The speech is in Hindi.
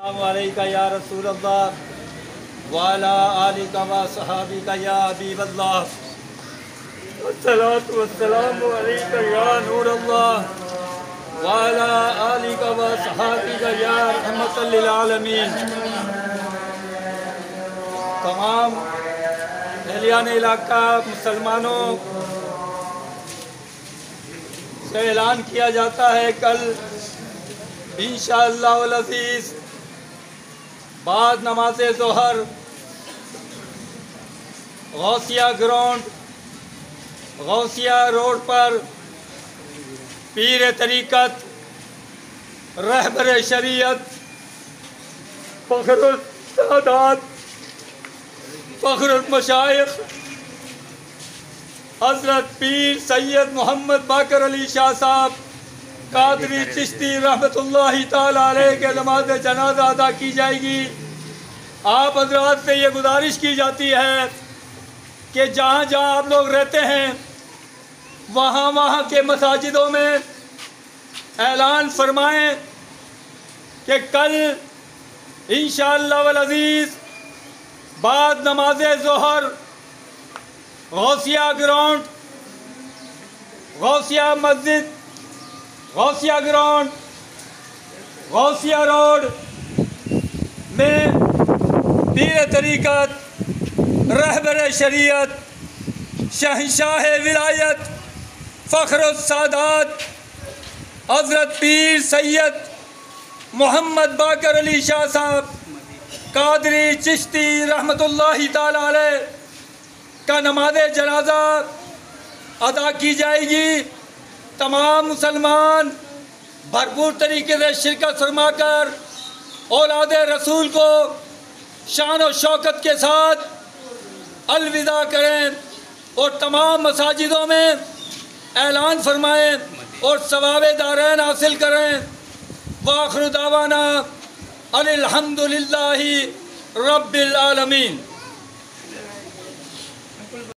अलैका या रसूल अल्लाह वाला आलिका व सहाबिका या हबीब अल्लाह वस्सलातु वस्सलामु अलैका या नूर अल्लाह वाला आलिका व सहाबिका या रहमतल लिल आलमीन। तमाम एहलियान इलाका मुसलमानों से ऐलान किया जाता है, कल इंशाअल्लाह अल अज़ीज़ बाद नमाज ज़ोहर गौसिया ग्राउंड गौसिया रोड पर पीर तरीक़त रहबर शरीयत फ़ख्रुल सादात फ़ख्रुल मशाइख़ हज़रत पीर सैयद मोहम्मद बाकर अली शाह साहब कादरी चिश्ती रहमतुल्लाहि ताला अलैह के नमाज़ जनाज़ा अदा की जाएगी। आप हज़रात से ये गुजारिश की जाती है कि जहाँ जहाँ आप लोग रहते हैं वहाँ वहाँ के मसाजिदों में ऐलान फरमाएं कि कल इंशाअल्लाह वल अज़ीज़ बाद नमाज ज़ोहर गौसिया ग्राउंड गौसिया मस्जिद गौसिया ग्राउंड गौसिया रोड में पीर तरीक़त रहबर शरीयत शहंशाह विलायत फ़ख्रुल सादात हज़रत पीर सैयद मोहम्मद बाकर अली शाह साहब कादरी चिश्ती रहमतुल्लाहि ताला अलैह का नमाज जनाज़ा अदा की जाएगी। तमाम मुसलमान भरपूर तरीके से शिरकत फरमा कर औलाद रसूल को शान और शौकत के साथ अलविदा करें और तमाम मसाजिदों में ऐलान फरमाएं और सवाब दारैन हासिल करें। वाखिर दावाना अनिल हम्दुलिल्लाहि रब्बिल आलमीन।